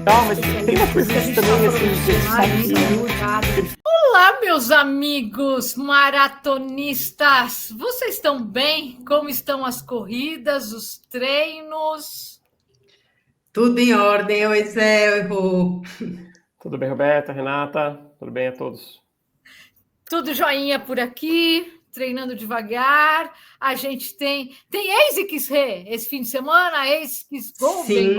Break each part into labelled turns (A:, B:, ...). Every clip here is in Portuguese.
A: Não, mas tem uma coisa que também assim.
B: Olá, meus amigos maratonistas! Vocês estão bem? Como estão as corridas, os treinos?
C: Tudo em ordem, oi Zé, oi Rô.
A: Tudo bem, Roberta, Renata? Tudo bem a todos?
B: Tudo joinha por aqui, treinando devagar. A gente tem ASICS Rê, esse fim de semana, ASICS Golden.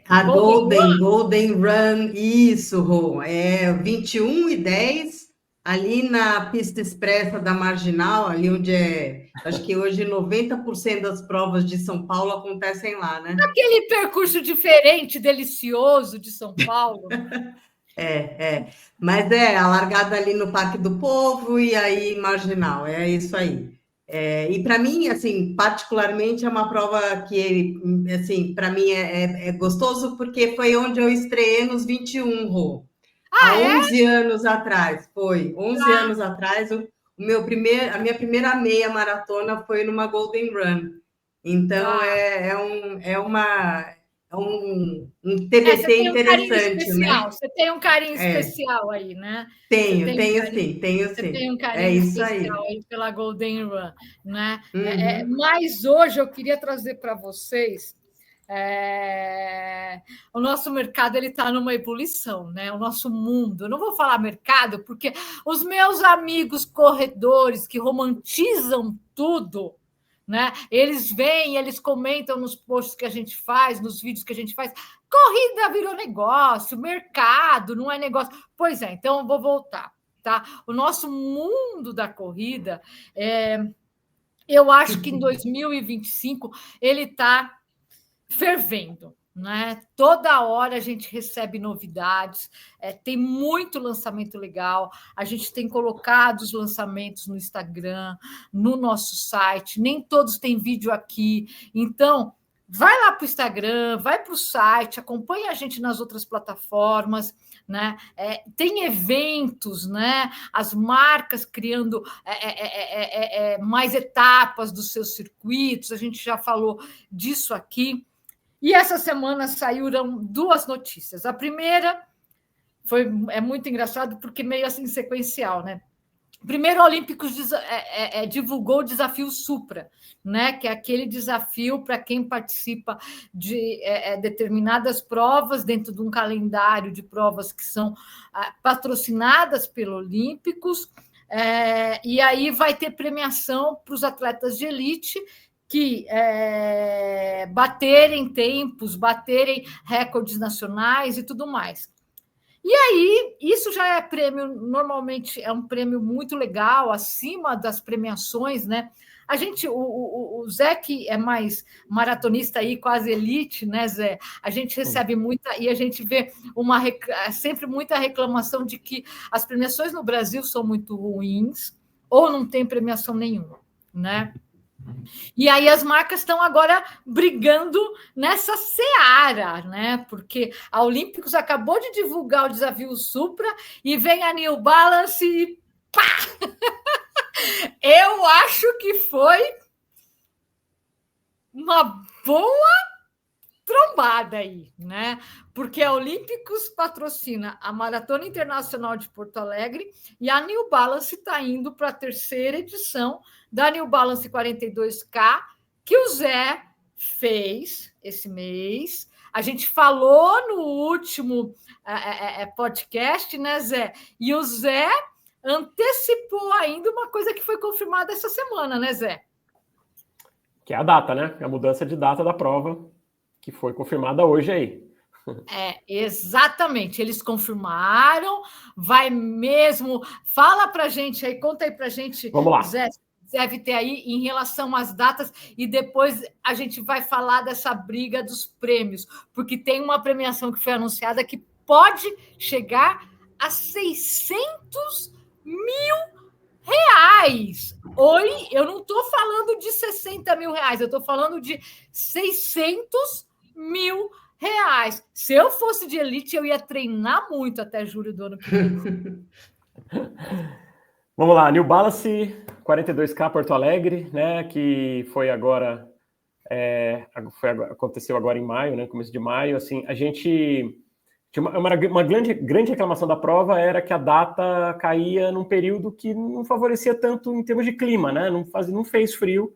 C: A Golden Run, isso, Rô. É 21 e 10, ali na pista expressa da Marginal, ali onde acho que hoje 90% das provas de São Paulo acontecem lá, né?
B: Aquele percurso diferente, delicioso de São Paulo.
C: Mas a largada ali no Parque do Povo e aí Marginal, é isso aí. E para mim, assim, particularmente é uma prova que, assim, para mim é gostoso porque foi onde eu estreiei nos 21, Rô. Há 11 anos atrás, foi. 11 anos atrás, a minha primeira meia maratona foi numa Golden Run. Então, é um TBT interessante, né?
B: Você tem um carinho especial aí, né?
C: Tenho sim.
B: Você tem um carinho especial aí pela Golden Run, né? Mas hoje eu queria trazer para vocês o nosso mercado ele está numa ebulição, né? O nosso mundo. Eu não vou falar mercado, porque os meus amigos corredores que romantizam tudo, né? Eles vêm, eles comentam nos posts que a gente faz, nos vídeos que a gente faz. Corrida virou negócio, mercado não é negócio. Pois é, então eu vou voltar, tá? O nosso mundo da corrida, eu acho que em 2025 ele está fervendo, né? Toda hora a gente recebe novidades, tem muito lançamento legal. A gente tem colocado os lançamentos no Instagram, no nosso site. Nem todos têm vídeo aqui, então vai lá para o Instagram, vai para o site, acompanha a gente nas outras plataformas. Né? Tem eventos, né? As marcas criando mais etapas dos seus circuitos, a gente já falou disso aqui. E essa semana saíram duas notícias. A primeira é muito engraçado porque meio assim sequencial, né? Primeiro, a Olímpicos divulgou o desafio Supra, né? Que é aquele desafio para quem participa de determinadas provas dentro de um calendário de provas que são patrocinadas pelo Olímpicos, e aí vai ter premiação para os atletas de elite que baterem tempos, baterem recordes nacionais e tudo mais. E aí, isso já é prêmio, normalmente é um prêmio muito legal, acima das premiações, né? A gente, o Zé, que é mais maratonista aí, quase elite, né, Zé? A gente recebe muita, e a gente vê sempre muita reclamação de que as premiações no Brasil são muito ruins, ou não tem premiação nenhuma, né? E aí as marcas estão agora brigando nessa seara, né? Porque a Olímpicos acabou de divulgar o desafio Supra e vem a New Balance e pá! Eu acho que foi uma boa trombada aí, né? Porque a Olímpicos patrocina a Maratona Internacional de Porto Alegre e a New Balance está indo para a terceira edição da New Balance 42K, que o Zé fez esse mês. A gente falou no último podcast, né, Zé? E o Zé antecipou ainda uma coisa que foi confirmada essa semana, né, Zé?
A: Que é a data, né? A mudança de data da prova, que foi confirmada hoje aí.
B: Exatamente, eles confirmaram, vai mesmo. Fala para a gente aí, conta aí para a gente,
A: Vamos lá.
B: Zé, deve ter aí em relação às datas, e depois a gente vai falar dessa briga dos prêmios, porque tem uma premiação que foi anunciada que pode chegar a 600 mil reais. Oi, eu não estou falando de 60 mil reais, eu estou falando de 600 mil reais. Se eu fosse de elite, eu ia treinar muito até julho do ano que vem.
A: Vamos lá, New Balance 42K Porto Alegre, né? Que foi agora aconteceu agora em maio, né, começo de maio, assim, a gente tinha uma grande reclamação da prova era que a data caía num período que não favorecia tanto em termos de clima, né, não fez frio,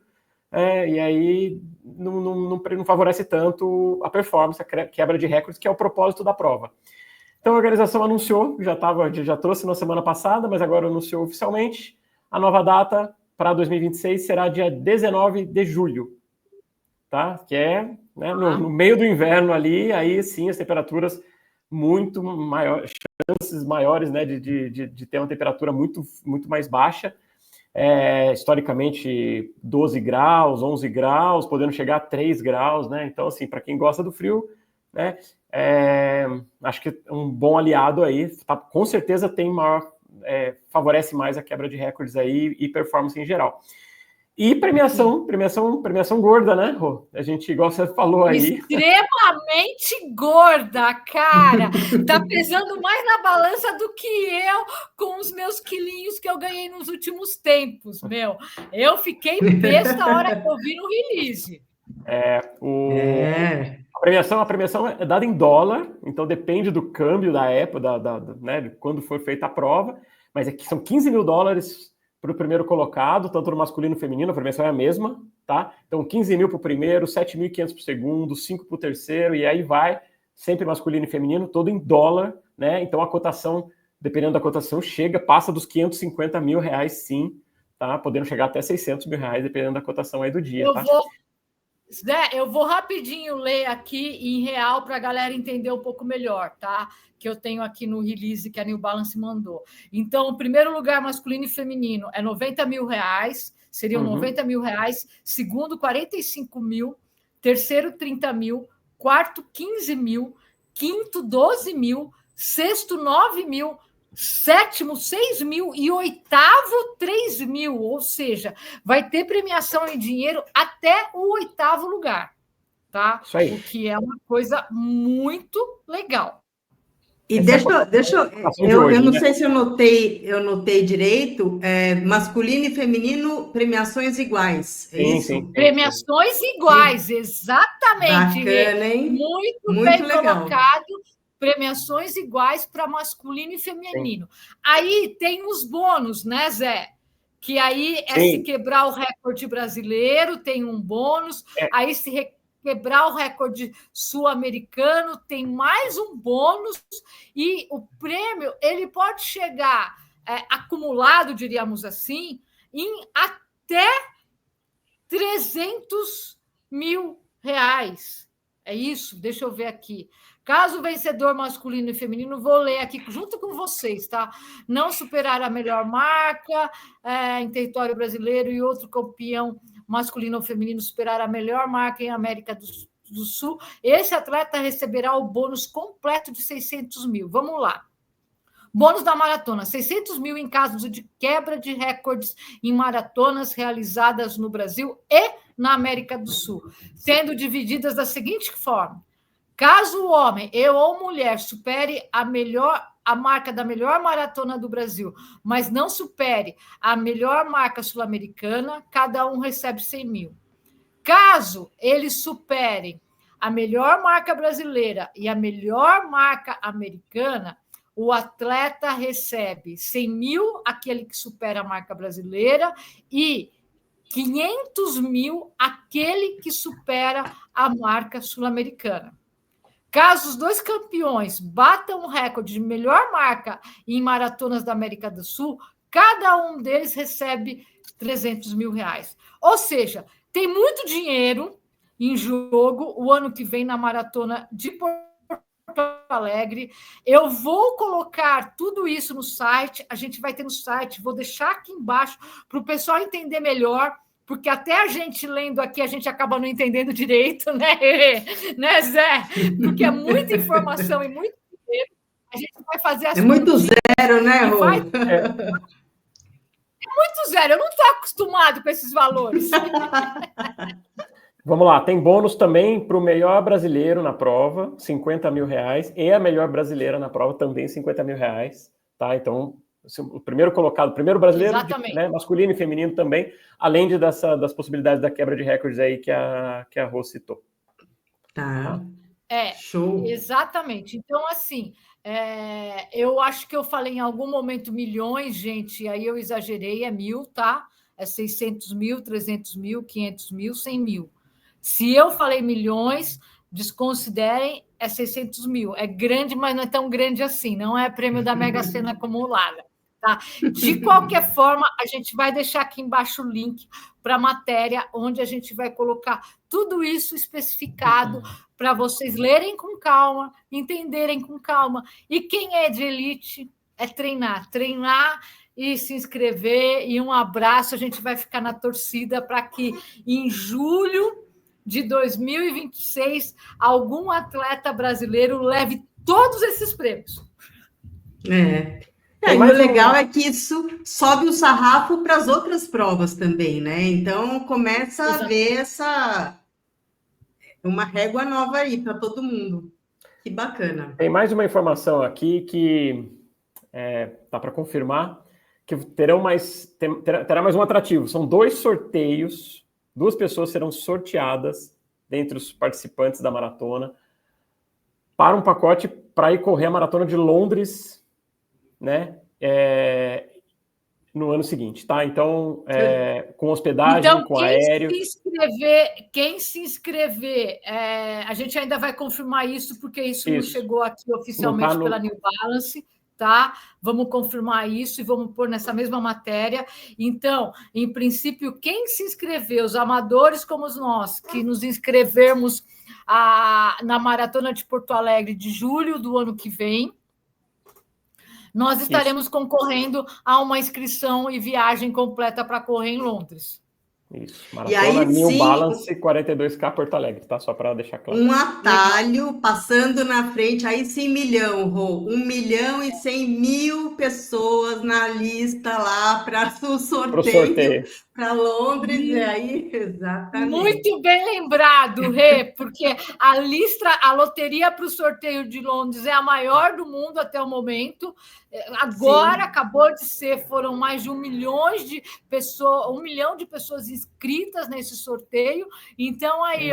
A: e aí não favorece tanto a performance, a quebra de recordes, que é o propósito da prova. Então a organização anunciou, já trouxe na semana passada, mas agora anunciou oficialmente, a nova data para 2026 será dia 19 de julho, tá? Que é, né, no meio do inverno ali, aí sim as temperaturas muito maiores, chances maiores, né, de ter uma temperatura muito, muito mais baixa, historicamente 12 graus, 11 graus, podendo chegar a 3 graus, né? Então, assim, para quem gosta do frio, né, acho que um bom aliado aí, com certeza tem favorece mais a quebra de recordes aí e performance em geral. E premiação gorda, né, Rô? A gente, igual você falou aí.
B: Extremamente gorda, cara. Tá pesando mais na balança do que eu com os meus quilinhos que eu ganhei nos últimos tempos, meu. Eu fiquei besta a hora que eu vi no release.
A: A premiação é dada em dólar, então depende do câmbio da época, né, de quando foi feita a prova, mas são $15 mil para o primeiro colocado, tanto no masculino e feminino, a premiação é a mesma, tá? Então, 15 mil para o primeiro, 7.500 para o segundo, 5 para o terceiro, e aí vai, sempre masculino e feminino, todo em dólar, né? Então, a cotação, dependendo da cotação, passa dos R$550 mil, sim, tá? Podendo chegar até R$600 mil, dependendo da cotação aí do dia, tá?
B: Zé, eu vou rapidinho ler aqui em real para a galera entender um pouco melhor, tá? Que eu tenho aqui no release que a New Balance mandou. Então, o primeiro lugar masculino e feminino é R$90 mil, seriam R$90 mil, segundo 45 mil, terceiro 30 mil, quarto 15 mil, quinto 12 mil, sexto 9 mil, sétimo 6 mil e oitavo 3 mil, ou seja, vai ter premiação em dinheiro até o oitavo lugar, tá?
A: Isso aí.
B: O que é uma coisa muito legal.
C: E eu não sei se eu notei direito, masculino e feminino, premiações iguais, é isso?
A: Sim.
B: Premiações iguais, exatamente.
C: Bacana, hein?
B: Muito bem legal. Colocado. Premiações iguais para masculino e feminino. Sim. Aí tem os bônus, né, Zé? Que aí se quebrar o recorde brasileiro, tem um bônus. Aí se quebrar o recorde sul-americano, tem mais um bônus. E o prêmio ele pode chegar acumulado, diríamos assim, em até R$300 mil. É isso? Deixa eu ver aqui. Caso o vencedor masculino e feminino, vou ler aqui junto com vocês, tá? Não superar a melhor marca em território brasileiro e outro campeão masculino ou feminino superar a melhor marca em América do Sul, esse atleta receberá o bônus completo de 600 mil. Vamos lá. Bônus da maratona, 600 mil em caso de quebra de recordes em maratonas realizadas no Brasil e na América do Sul, sendo divididas da seguinte forma. Caso o homem ou mulher supere a marca da melhor maratona do Brasil, mas não supere a melhor marca sul-americana, cada um recebe 100 mil. Caso eles superem a melhor marca brasileira e a melhor marca americana, o atleta recebe 100 mil, aquele que supera a marca brasileira, e 500 mil, aquele que supera a marca sul-americana. Caso os dois campeões batam o recorde de melhor marca em maratonas da América do Sul, cada um deles recebe 300 mil reais. Ou seja, tem muito dinheiro em jogo o ano que vem na maratona de Porto Alegre. Eu vou colocar tudo isso no site, a gente vai ter no site, vou deixar aqui embaixo para o pessoal entender melhor, porque até a gente lendo aqui, a gente acaba não entendendo direito, né, Zé? Porque é muita informação e muito dinheiro. A gente vai fazer as
C: muito zero, né, Rô?
B: É muito zero. Eu não estou acostumado com esses valores.
A: Vamos lá, tem bônus também para o melhor brasileiro na prova, 50 mil reais, e a melhor brasileira na prova também 50 mil reais, tá? Então, o primeiro colocado, o primeiro brasileiro,
B: Exatamente.
A: masculino e feminino também, além das possibilidades da quebra de recordes aí que a Rô citou.
C: Tá.
B: Show. Exatamente. Então, assim, eu acho que eu falei em algum momento milhões, gente, aí eu exagerei, é 1.000, tá? É 600 mil, 300 mil, 500 mil, 100 mil. Se eu falei milhões, desconsiderem, é 600 mil. É grande, mas não é tão grande assim, não é prêmio da Mega Sena acumulada. Tá? De qualquer forma, a gente vai deixar aqui embaixo o link para a matéria, onde a gente vai colocar tudo isso especificado para vocês lerem com calma, entenderem com calma. E quem é de elite é treinar e se inscrever. E um abraço, a gente vai ficar na torcida para que em julho de 2026 algum atleta brasileiro leve todos esses prêmios.
C: E o legal é que isso sobe o sarrafo para as outras provas também, né? Então começa a ver uma régua nova aí para todo mundo. Que bacana.
A: Tem mais uma informação aqui que tá para confirmar que terá mais um atrativo. São 2 sorteios, 2 pessoas serão sorteadas dentre os participantes da maratona para um pacote para ir correr a maratona de Londres, né? No ano seguinte, tá? Então, com hospedagem, com aéreo.
B: Quem se inscrever, a gente ainda vai confirmar isso, porque isso não chegou aqui oficialmente pela New Balance, tá? Vamos confirmar isso e vamos pôr nessa mesma matéria. Então, em princípio, quem se inscrever, os amadores como nós, que nos inscrevermos na Maratona de Porto Alegre de julho do ano que vem, nós estaremos concorrendo a uma inscrição e viagem completa para correr em Londres.
A: Isso, Maratona New Balance 42K Porto Alegre, tá? Só para deixar claro.
C: Um atalho passando na frente, aí sim, milhão, Rô. 1.100.000 pessoas na lista lá para o sorteio para Londres. E aí, exatamente.
B: Muito bem lembrado, Rê, porque a loteria para o sorteio de Londres é a maior do mundo até o momento. Agora acabou de ser, foram mais de 1 milhão de pessoas inscritas nesse sorteio. Então, aí,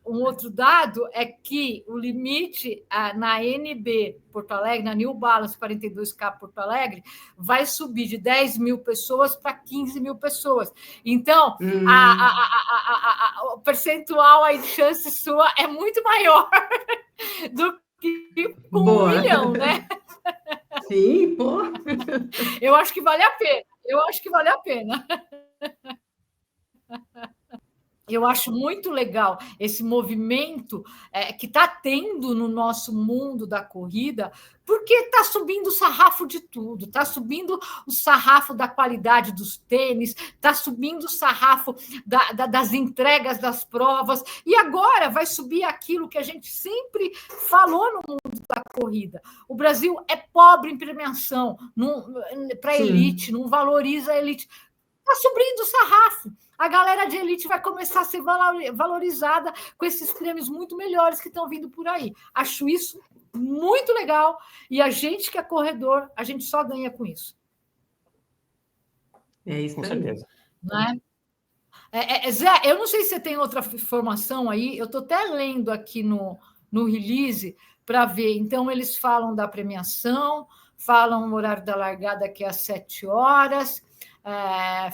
B: um outro dado é que o limite na NB Porto Alegre, na New Balance 42K Porto Alegre, vai subir de 10 mil pessoas para 15 mil pessoas. Então, o percentual aí de chance sua é muito maior do que com 1 milhão, né?
C: Sim, pô.
B: Eu acho que vale a pena. Eu acho muito legal esse movimento que está tendo no nosso mundo da corrida, porque está subindo o sarrafo de tudo, está subindo o sarrafo da qualidade dos tênis, está subindo o sarrafo das entregas das provas, e agora vai subir aquilo que a gente sempre falou no mundo da corrida. O Brasil é pobre em premiação para a elite, não valoriza a elite. Está subindo o sarrafo. A galera de elite vai começar a ser valorizada com esses prêmios muito melhores que estão vindo por aí. Acho isso muito legal. E a gente que é corredor, a gente só ganha com isso.
C: É isso, com certeza.
B: Né? Zé, eu não sei se você tem outra informação aí. Eu estou até lendo aqui no release para ver. Então, eles falam da premiação, falam o horário da largada, que é às 7 horas.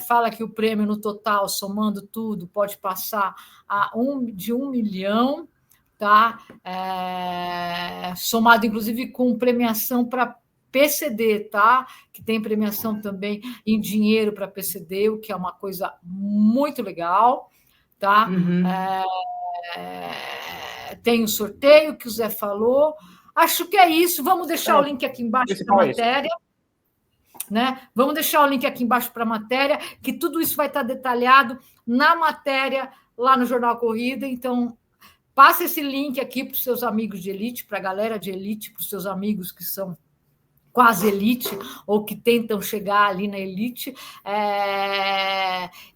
B: Fala que o prêmio no total, somando tudo, pode passar de 1 milhão, tá? Somado, inclusive, com premiação para PCD, tá? Que tem premiação também em dinheiro para PCD, o que é uma coisa muito legal, tá? Tem o sorteio que o Zé falou. Acho que é isso. Vamos deixar o link aqui embaixo da matéria. Né? Vamos deixar o link aqui embaixo para a matéria, que tudo isso vai estar detalhado na matéria lá no Jornal Corrida. Então, passa esse link aqui para os seus amigos de elite, para a galera de elite, para os seus amigos que são quase elite, ou que tentam chegar ali na elite,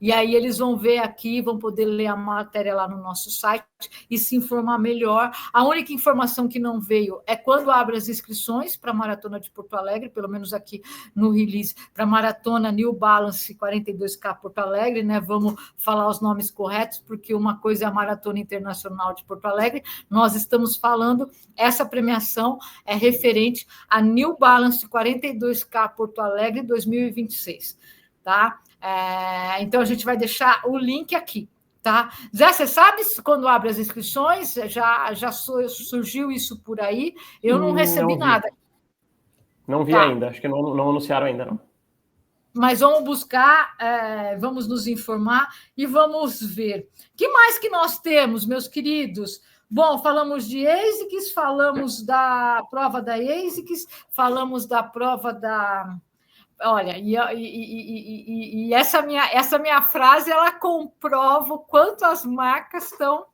B: e aí eles vão ver aqui, vão poder ler a matéria lá no nosso site e se informar melhor. A única informação que não veio é quando abre as inscrições para a Maratona de Porto Alegre, pelo menos aqui no release, para a Maratona New Balance 42K Porto Alegre, né? Vamos falar os nomes corretos, porque uma coisa é a Maratona Internacional de Porto Alegre, nós estamos falando, essa premiação é referente a New Balance 42K Porto Alegre 2026, tá? Então a gente vai deixar o link aqui, tá? Zé, você sabe quando abre as inscrições? Já surgiu isso por aí? Eu não recebi nada.
A: Não vi ainda, acho que não anunciaram ainda, não.
B: Mas vamos buscar, vamos nos informar e vamos ver. O que mais que nós temos, meus queridos? Bom, falamos de ASICS, falamos da prova da ASICS, falamos da prova da... Olha, e essa minha frase, ela comprova o quanto as marcas estão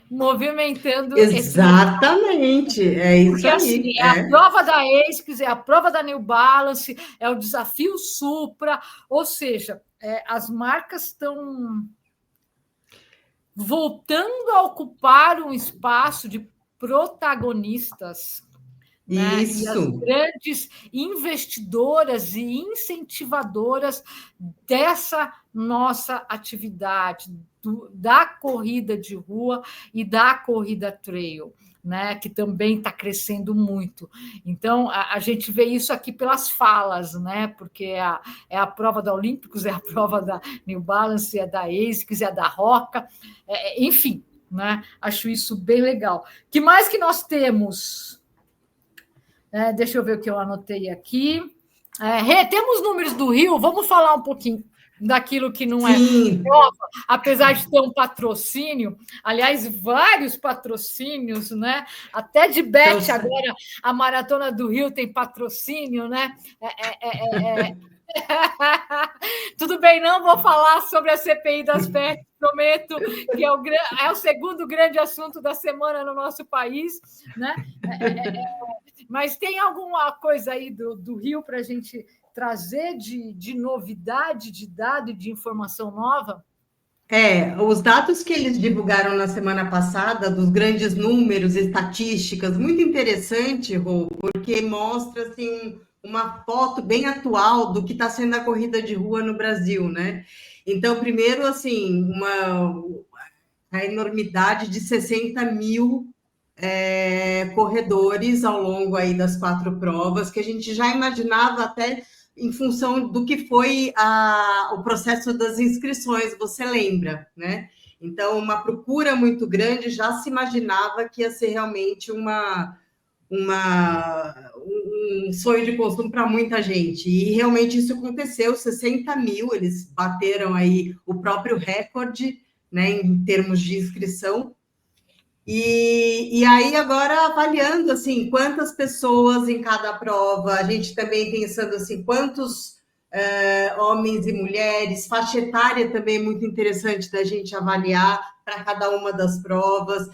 B: movimentando.
C: Exatamente, é isso. Porque, aí.
B: Assim, a prova da ASICS, é a prova da New Balance, é o desafio Supra, ou seja, as marcas estão voltando a ocupar um espaço de protagonistas, né?
C: Isso.
B: E as grandes investidoras e incentivadoras dessa nossa atividade, da corrida de rua e da corrida trail, né, que também está crescendo muito. Então, a gente vê isso aqui pelas falas, né, porque é a prova da Olímpicos, é a prova da New Balance, é da ASICS, é da Roca, enfim, né, acho isso bem legal. Que mais que nós temos? Deixa eu ver o que eu anotei aqui. Temos números do Rio, vamos falar um pouquinho daquilo que não é prova, apesar de ter um patrocínio, aliás, vários patrocínios, né? Até de Bet, agora a Maratona do Rio tem patrocínio, né? Tudo bem, não vou falar sobre a CPI das Bet, prometo que é o segundo grande assunto da semana no nosso país, né? Mas tem alguma coisa aí do Rio para a gente trazer de novidade, de dado e de informação nova?
C: Os dados que eles divulgaram na semana passada, dos grandes números, estatísticas, muito interessante, Rô, porque mostra assim, uma foto bem atual do que está sendo a corrida de rua no Brasil, né? Então, primeiro, assim, a enormidade de 60 mil corredores ao longo aí das 4 provas, que a gente já imaginava até em função do que foi o processo das inscrições, você lembra, né? Então, uma procura muito grande, já se imaginava que ia ser realmente um sonho de consumo para muita gente, e realmente isso aconteceu, 60 mil, eles bateram aí o próprio recorde, né, em termos de inscrição. E aí, agora, avaliando, assim, quantas pessoas em cada prova, a gente também pensando, assim, quantos homens e mulheres, faixa etária também é muito interessante da gente avaliar para cada uma das provas,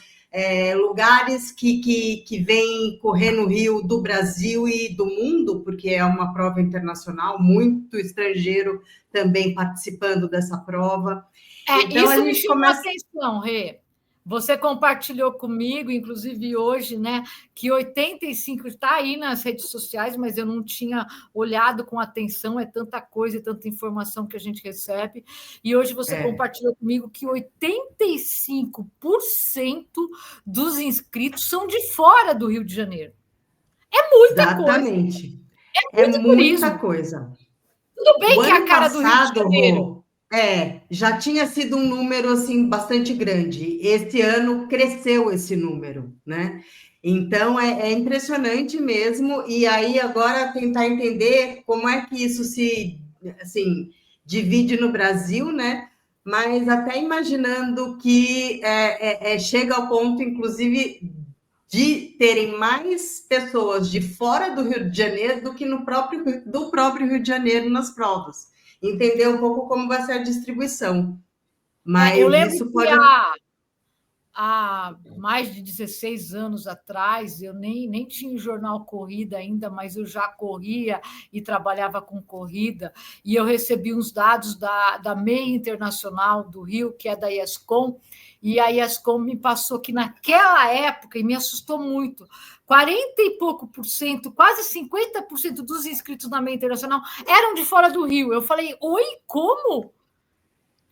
C: lugares que vêm correr no Rio do Brasil e do mundo, porque é uma prova internacional, muito estrangeiro também participando dessa prova.
B: Então, isso me chamou a atenção, Rê. Você compartilhou comigo, inclusive hoje, né, que 85 está aí nas redes sociais, mas eu não tinha olhado com atenção, é tanta coisa e tanta informação que a gente recebe. E hoje você compartilhou comigo que 85% dos inscritos são de fora do Rio de Janeiro. É muita coisa.
C: Exatamente. É muita coisa.
B: Tudo bem que é a cara do Rio de Janeiro.
C: Já tinha sido um número assim bastante grande. Este ano cresceu esse número, né? Então é impressionante mesmo. E aí agora tentar entender como é que isso se assim divide no Brasil, né? Mas até imaginando que chega ao ponto, inclusive, de terem mais pessoas de fora do Rio de Janeiro do que do próprio Rio de Janeiro nas provas. Entender um pouco como vai ser a distribuição. Mas
B: eu lembro
C: isso
B: que
C: pode...
B: há mais de 16 anos atrás, eu nem tinha o jornal Corrida ainda, mas eu já corria e trabalhava com corrida, e eu recebi uns dados da Meia Internacional do Rio, que é da IESCOM, e a IESCOM me passou que naquela época, e me assustou muito, 40 e pouco por cento, quase 50% dos inscritos na Meia Internacional eram de fora do Rio. Eu falei, oi, como?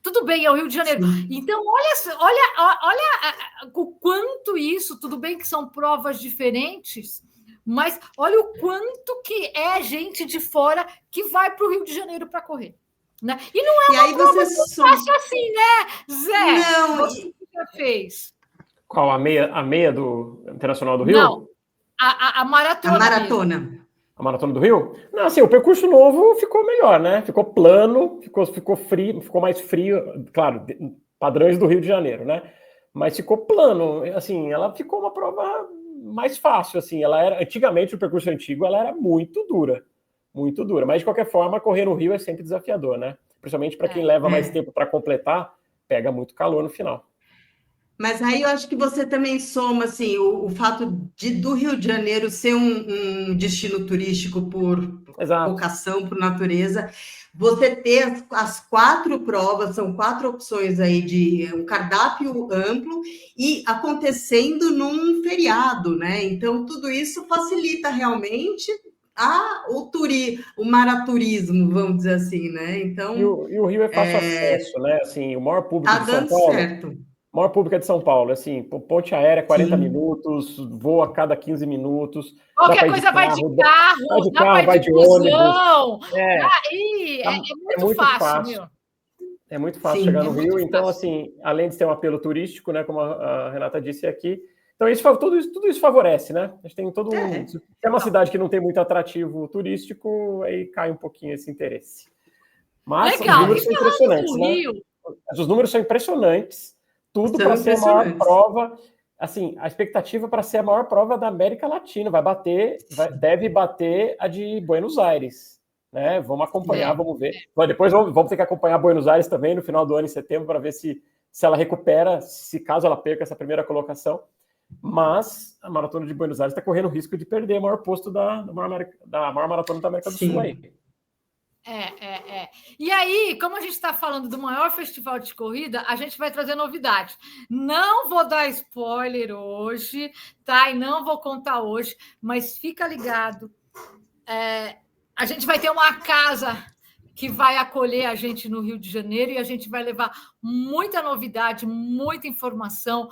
B: Tudo bem, é o Rio de Janeiro. Sim. Então, olha o quanto isso, tudo bem que são provas diferentes, mas olha o quanto que é gente de fora que vai para o Rio de Janeiro para correr. Né? E não é uma prova tão fácil assim, né, Zé?
C: Não,
B: você já fez.
A: Qual? A meia do Internacional do Rio?
B: Não, a maratona.
C: A maratona.
B: Mesmo.
A: A Maratona do Rio? Não, assim, o percurso novo ficou melhor, né? Ficou plano, ficou frio, ficou mais frio, claro, padrões do Rio de Janeiro, né? Mas ficou plano, assim, ela ficou uma prova mais fácil, assim, ela era, antigamente, o percurso antigo, ela era muito dura, mas de qualquer forma, correr no Rio é sempre desafiador, né? Principalmente para quem leva mais tempo para completar, pega muito calor no final.
C: Mas aí eu acho que você também soma assim, o fato do Rio de Janeiro ser um destino turístico por vocação, por natureza. Você ter as 4 provas, são 4 opções aí de um cardápio amplo e acontecendo num feriado, né? Então, tudo isso facilita realmente o maraturismo, vamos dizer assim, né? Então,
A: e o Rio é fácil acesso, né? Assim, o maior público de São Paulo...
C: certo.
A: Maior pública de São Paulo, assim, ponte aérea 40 minutos, voa a cada 15 minutos.
B: Qualquer coisa vai de carro,
A: vai de ônibus.
B: É muito fácil. Meu.
A: É muito fácil chegar no Rio. Então, assim, além de ter um apelo turístico, né, como a Renata disse aqui, então tudo isso favorece, né? A gente tem todo Se é uma cidade que não tem muito atrativo turístico, aí cai um pouquinho esse interesse. Mas os números são impressionantes, né? Os números são impressionantes. Tudo para ser a maior prova, assim, a expectativa para ser a maior prova da América Latina, deve bater a de Buenos Aires, né? Vamos acompanhar, vamos ver. Depois vamos ter que acompanhar Buenos Aires também no final do ano, em setembro, para ver se ela recupera, se caso ela perca essa primeira colocação. Mas a Maratona de Buenos Aires está correndo o risco de perder o maior posto da maior maratona da América do Sul aí.
B: E aí, como a gente está falando do maior festival de corrida, a gente vai trazer novidades. Não vou dar spoiler hoje, tá? E não vou contar hoje, mas fica ligado. A gente vai ter uma casa que vai acolher a gente no Rio de Janeiro e a gente vai levar muita novidade, muita informação,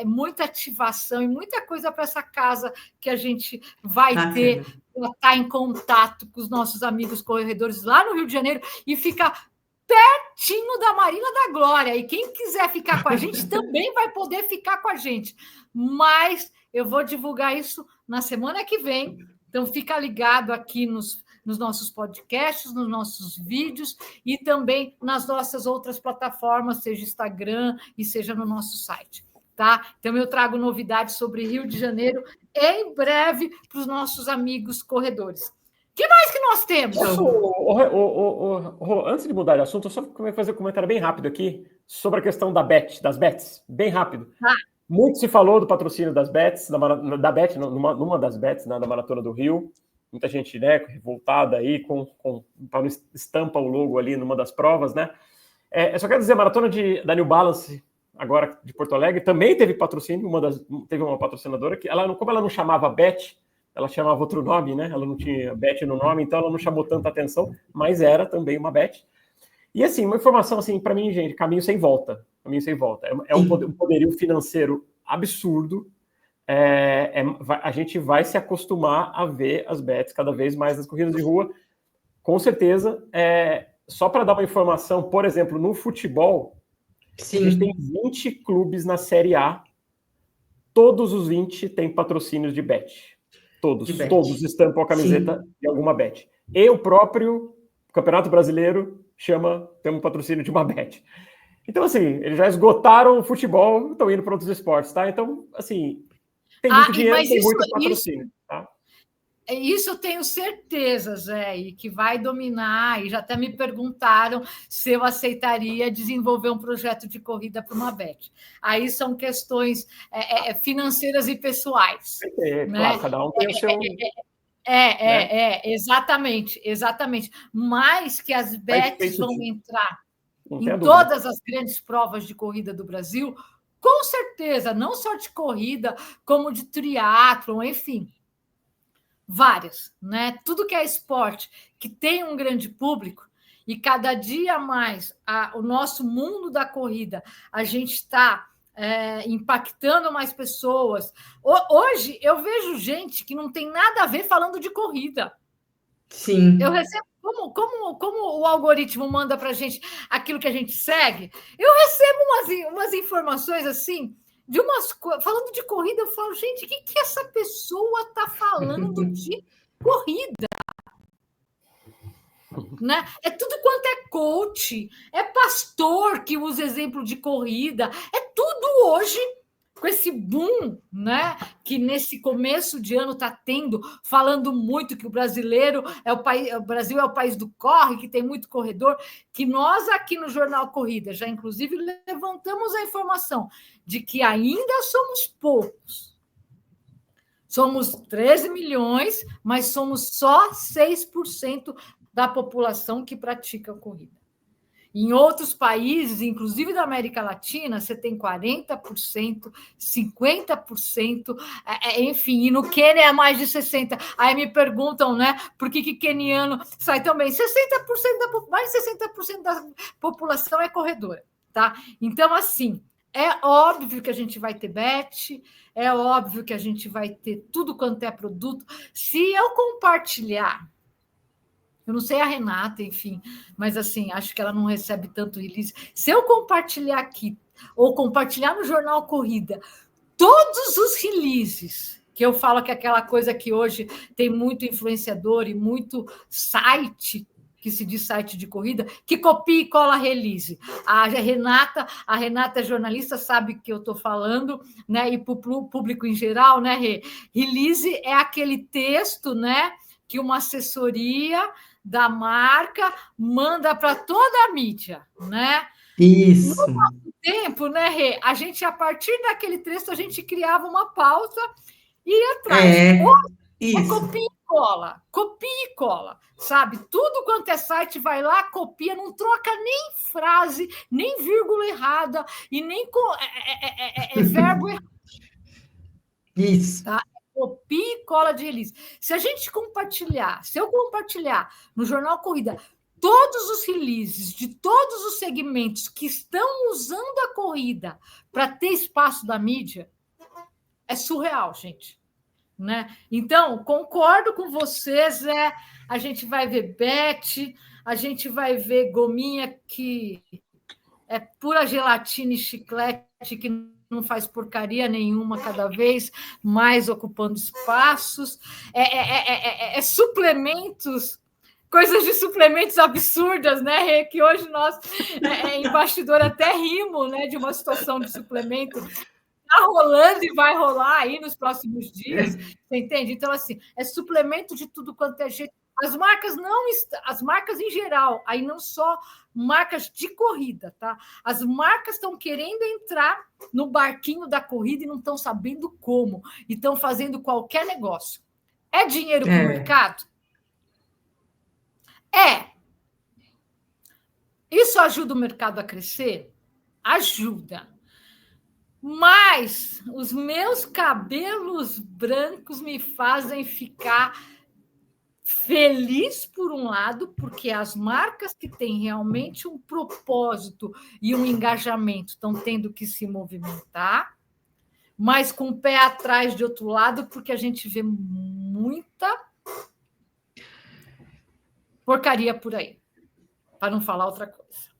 B: muita ativação e muita coisa para essa casa que a gente vai ter para estar em contato com os nossos amigos corredores lá no Rio de Janeiro e ficar pertinho da Marina da Glória. E quem quiser ficar com a gente também vai poder ficar com a gente. Mas eu vou divulgar isso na semana que vem. Então, fica ligado aqui nos nossos podcasts, nos nossos vídeos e também nas nossas outras plataformas, seja Instagram e seja no nosso site. Tá? Então, eu trago novidades sobre Rio de Janeiro em breve para os nossos amigos corredores. O que mais que nós temos?
A: Antes de mudar de assunto, eu só vou fazer um comentário bem rápido aqui sobre a questão das bets, bem rápido. Muito se falou do patrocínio das bets, da bet, numa das bets, né, da Maratona do Rio. Muita gente, né, revoltada aí, para não estampa o logo ali numa das provas, né? Eu só quero dizer, a Maratona da New Balance, agora de Porto Alegre, também teve patrocínio, teve uma patrocinadora, que como ela não chamava Bet, ela chamava outro nome, né? Ela não tinha Bet no nome, então ela não chamou tanta atenção, mas era também uma Bet. E assim, uma informação assim, para mim, gente, caminho sem volta. É um poderio financeiro absurdo. A gente vai se acostumar a ver as bets cada vez mais nas corridas de rua, com certeza. Só para dar uma informação, por exemplo, no futebol, a gente tem 20 clubes na Série A, todos os 20 têm patrocínios de bet. Todos estampam a camiseta de alguma bet. E o próprio Campeonato Brasileiro tem um patrocínio de uma bet. Então, assim, eles já esgotaram o futebol, estão indo para outros esportes, tá? Então, assim, tem muito dinheiro, tem muito patrocínio, tá?
B: Isso eu tenho certeza, Zé, e que vai dominar, e já até me perguntaram se eu aceitaria desenvolver um projeto de corrida para uma Bet. Aí são questões financeiras e pessoais.
A: Claro,
B: né?
A: cada um tem o seu...
B: Exatamente. Mas que as bets vão entrar em
A: dúvida.
B: todas as grandes provas de corrida do Brasil, com certeza, não só de corrida, como de triatlon, enfim, várias, né? Tudo que é esporte, que tem um grande público, e cada dia mais o nosso mundo da corrida, a gente está impactando mais pessoas. Hoje eu vejo gente que não tem nada a ver falando de corrida.
C: Sim.
B: Eu recebo, como o algoritmo manda para a gente aquilo que a gente segue, eu recebo umas informações assim, falando de corrida, eu falo, gente, o que essa pessoa está falando de corrida? Né? É tudo quanto é coach, é pastor que usa exemplo de corrida, é tudo hoje com esse boom, né, que nesse começo de ano está tendo, falando muito que o Brasil é o país do corre, que tem muito corredor, que nós aqui no Jornal Corrida já inclusive levantamos a informação de que ainda somos poucos. Somos 13 milhões, mas somos só 6% da população que pratica corrida. Em outros países, inclusive da América Latina, você tem 40%, 50%, enfim, e no Quênia é mais de 60%. Aí me perguntam, né, por que queniano sai também? 60% mais de 60% da população é corredora, tá? Então, assim, é óbvio que a gente vai ter bet, é óbvio que a gente vai ter tudo quanto é produto. Se eu compartilhar, eu não sei a Renata, enfim, mas assim, acho que ela não recebe tanto release. Se eu compartilhar aqui, ou compartilhar no Jornal Corrida, todos os releases, que eu falo que é aquela coisa que hoje tem muito influenciador e muito site, que se diz site de corrida, que copia e cola release. A Renata é jornalista, sabe que eu estou falando, né? E para o público em geral, né, Rê? Release é aquele texto, né, que uma assessoria da marca manda para toda a mídia, né?
C: Isso.
B: No nosso tempo, né, Rê? A gente, a partir daquele texto, a gente criava uma pauta e ia atrás. Copia e cola, sabe? Tudo quanto é site vai lá, copia, não troca nem frase, nem vírgula errada e nem verbo errado.
C: Isso.
B: Tá? Copia e cola de release. Se eu compartilhar no Jornal Corrida todos os releases de todos os segmentos que estão usando a corrida para ter espaço da mídia, é surreal, gente. Né? Então, concordo com vocês, a gente vai ver bet, a gente vai ver gominha que é pura gelatina e chiclete, que não faz porcaria nenhuma, cada vez mais ocupando espaços, suplementos, coisas de suplementos absurdas, né? Que hoje nós, em bastidor, até rimos, né, de uma situação de suplemento. Está rolando e vai rolar aí nos próximos dias, você entende? Então, assim, é suplemento de tudo quanto é jeito. As marcas em geral, aí não só marcas de corrida, tá? As marcas estão querendo entrar no barquinho da corrida e não estão sabendo como, e estão fazendo qualquer negócio. É dinheiro para o mercado? Isso ajuda o mercado a crescer? Ajuda. Mas os meus cabelos brancos me fazem ficar feliz, por um lado, porque as marcas que têm realmente um propósito e um engajamento estão tendo que se movimentar, mas com o pé atrás de outro lado, porque a gente vê muita porcaria por aí, para não falar outra coisa.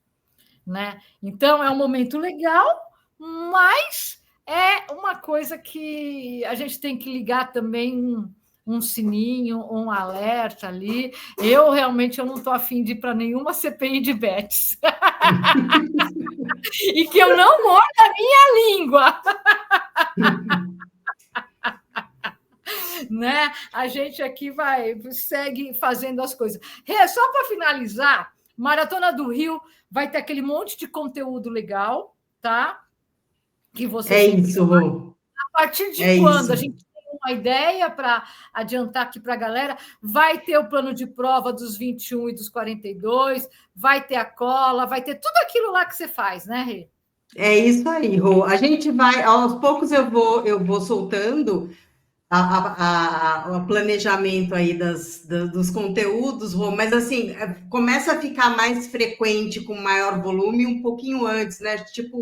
B: Né? Então, é um momento legal, mas é uma coisa que a gente tem que ligar também um sininho, um alerta ali. Eu realmente não estou afim de ir para nenhuma CPI de bets. E que eu não morda a minha língua. Né? né? A gente aqui segue fazendo as coisas. Só para finalizar, Maratona do Rio vai ter aquele monte de conteúdo legal, tá? Que você
C: É isso, Rô.
B: A partir de quando a gente tem uma ideia para adiantar aqui para a galera, vai ter o plano de prova dos 21 e dos 42, vai ter a cola, vai ter tudo aquilo lá que você faz, né, Rê?
C: É isso aí, Rô. A gente vai, aos poucos eu vou soltando o planejamento aí dos conteúdos, Rô, mas assim, começa a ficar mais frequente, com maior volume, um pouquinho antes, né? Tipo,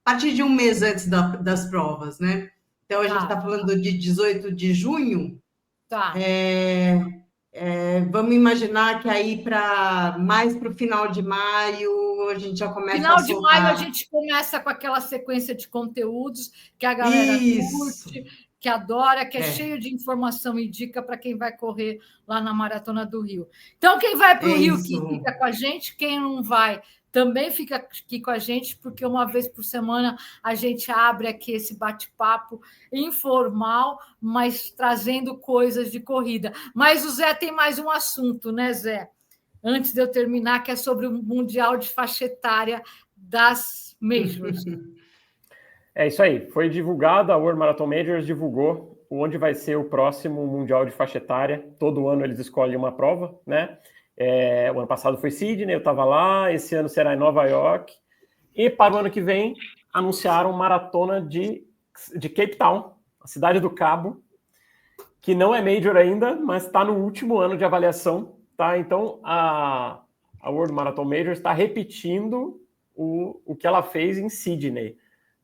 C: a partir de um mês antes das provas, né? Então, a gente está falando de 18 de junho.
B: Tá.
C: Vamos imaginar que aí mais para o final de maio a gente já começa a soltar.
B: Final de maio a gente começa com aquela sequência de conteúdos que a galera curte, que adora, que é cheio de informação e dica para quem vai correr lá na Maratona do Rio. Então, quem vai para o Rio que fica com a gente, quem não vai também fica aqui com a gente, porque uma vez por semana a gente abre aqui esse bate-papo informal, mas trazendo coisas de corrida. Mas o Zé tem mais um assunto, né, Zé? Antes de eu terminar, que é sobre o Mundial de Faixa Etária das Majors.
A: É isso aí. Foi divulgado, a World Marathon Majors divulgou onde vai ser o próximo Mundial de Faixa Etária. Todo ano eles escolhem uma prova, né? O ano passado foi Sydney, eu estava lá. Esse ano será em Nova York. E para o ano que vem, anunciaram maratona de Cape Town, a cidade do Cabo, que não é Major ainda, mas está no último ano de avaliação. Tá? Então, a World Marathon Major está repetindo o que ela fez em Sydney,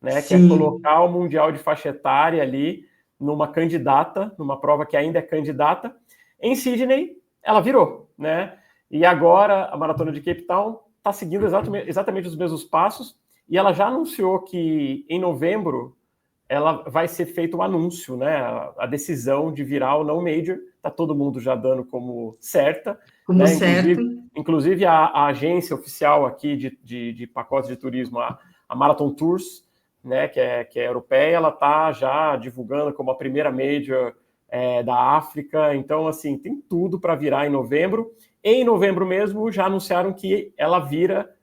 A: né? Que é colocar o Mundial de Faixa Etária ali numa candidata, numa prova que ainda é candidata. Em Sydney, ela virou, né? E agora a Maratona de Cape Town está seguindo exatamente os mesmos passos, e ela já anunciou que em novembro ela vai ser feito um anúncio, né? A decisão de virar ou não Major, está todo mundo já dando como certa.
C: Como certo.
A: Inclusive a agência oficial aqui de pacotes de turismo, a Marathon Tours, né, que é europeia, ela está já divulgando como a primeira Major da África. Então, assim, tem tudo para virar em novembro. E em novembro mesmo já anunciaram que ela vira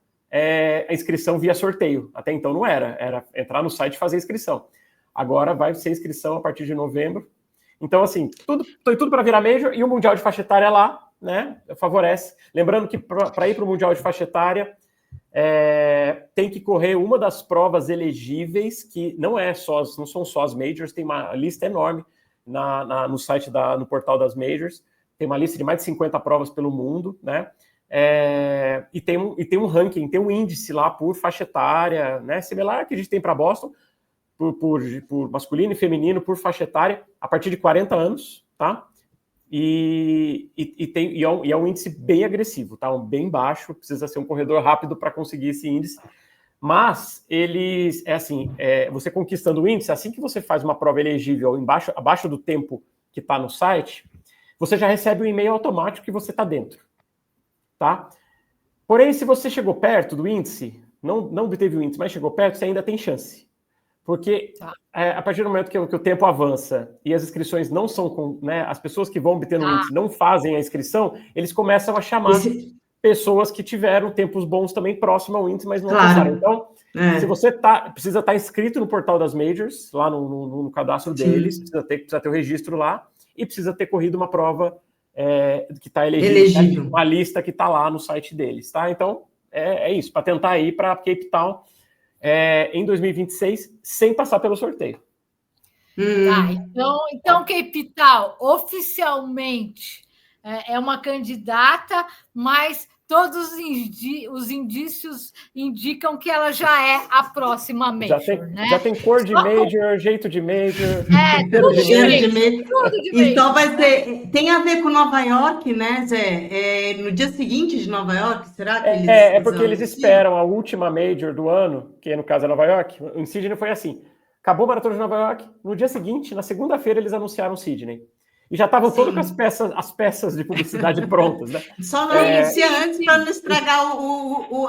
A: a inscrição via sorteio. Até então não era entrar no site e fazer inscrição. Agora vai ser inscrição a partir de novembro. Então, assim, tem tudo para virar Major, e o Mundial de Faixa Etária lá, né, favorece. Lembrando que para ir para o Mundial de Faixa Etária, tem que correr uma das provas elegíveis, que não são só as Majors, tem uma lista enorme no site, no portal das Majors, tem uma lista de mais de 50 provas pelo mundo, né? E tem um ranking, tem um índice lá por faixa etária, né? Similar que a gente tem para Boston, por masculino e feminino, por faixa etária, a partir de 40 anos, tá? E é um índice bem agressivo, tá? Bem baixo, precisa ser um corredor rápido para conseguir esse índice. Mas eles, você conquistando o índice, assim que você faz uma prova elegível abaixo do tempo que está no site, você já recebe um e-mail automático que você está dentro, tá? Porém, se você chegou perto do índice, não obteve o índice, mas chegou perto, você ainda tem chance. Porque a partir do momento que o tempo avança e as inscrições não são né, as pessoas que vão obter o índice não fazem a inscrição, eles começam a chamar pessoas que tiveram tempos bons também próximo ao índice, mas não alcançaram. Então, se você precisa estar inscrito no portal das Majors, lá no cadastro deles, precisa ter o registro lá, e precisa ter corrido uma prova que está elegível. Uma lista que está lá no site deles, tá? Então, é isso, para tentar ir para Cape Town em 2026, sem passar pelo sorteio.
B: Então Cape Town, oficialmente, é uma candidata, mas todos os indícios indicam que ela já é a próxima Major,
A: já tem cor de Major, jeito de Major.
C: Tudo de Major. Então vai ter... Tem a ver com Nova York, né, Zé? No dia seguinte de Nova York, será que eles...
A: porque eles esperam a última Major do ano, que no caso é Nova York. Em Sydney foi assim. Acabou a Maratona de Nova York, no dia seguinte, na segunda-feira, eles anunciaram Sydney. e já estavam todas com as peças de publicidade prontas, né?
C: Só não inicia antes para não estragar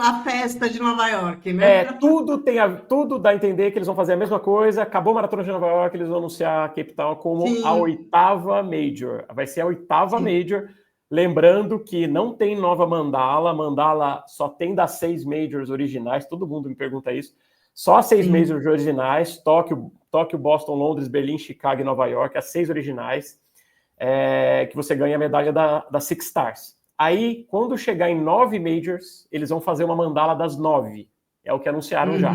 C: a festa de Nova York, né?
A: Tudo dá a entender que eles vão fazer a mesma coisa. Acabou a Maratona de Nova York, eles vão anunciar Cape Town como a 8ª Major. Vai ser a 8ª Major. Lembrando que não tem nova mandala. Mandala só tem das 6 Majors originais. Todo mundo me pergunta isso. Só as 6 Majors originais. Tóquio, Boston, Londres, Berlim, Chicago e Nova York. As 6 originais. Que você ganha a medalha da Six Stars. Aí, quando chegar em 9 Majors, eles vão fazer uma mandala das 9. É o que anunciaram já.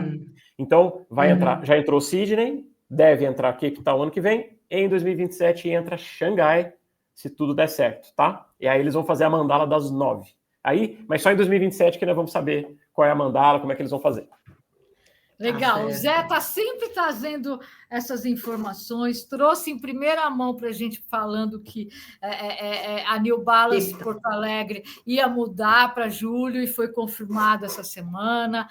A: Então, vai entrar. Já entrou Sydney, deve entrar Cape Town ano que vem. Em 2027 entra Xangai, se tudo der certo, tá? E aí eles vão fazer a mandala das 9. Aí, mas só em 2027 que nós vamos saber qual é a mandala, como é que eles vão fazer.
B: Legal, o Zé está sempre trazendo essas informações, trouxe em primeira mão para a gente falando que a New Balance Porto Alegre ia mudar para julho e foi confirmado essa semana,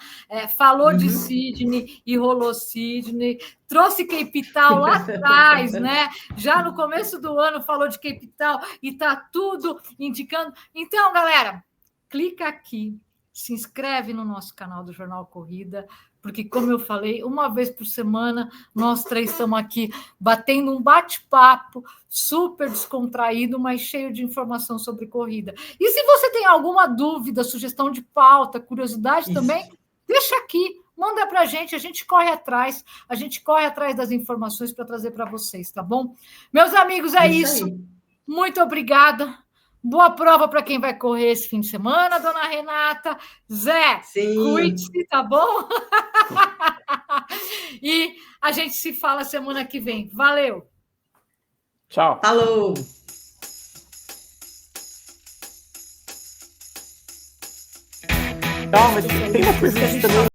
B: falou de Sydney e rolou Sydney, trouxe Cape Town lá atrás, né? Já no começo do ano falou de Cape Town e está tudo indicando. Então, galera, clica aqui, se inscreve no nosso canal do Jornal Corrida, porque, como eu falei, uma vez por semana, nós 3 estamos aqui batendo um bate-papo super descontraído, mas cheio de informação sobre corrida. E se você tem alguma dúvida, sugestão de pauta, curiosidade também, deixa aqui, manda para a gente corre atrás das informações para trazer para vocês, tá bom? Meus amigos, é isso. Muito obrigada. Boa prova para quem vai correr esse fim de semana, dona Renata. Zé, cuide-se, tá bom? E a gente se fala semana que vem. Valeu!
A: Tchau!
C: Falou!
A: Calma, tem uma coisa que a gente também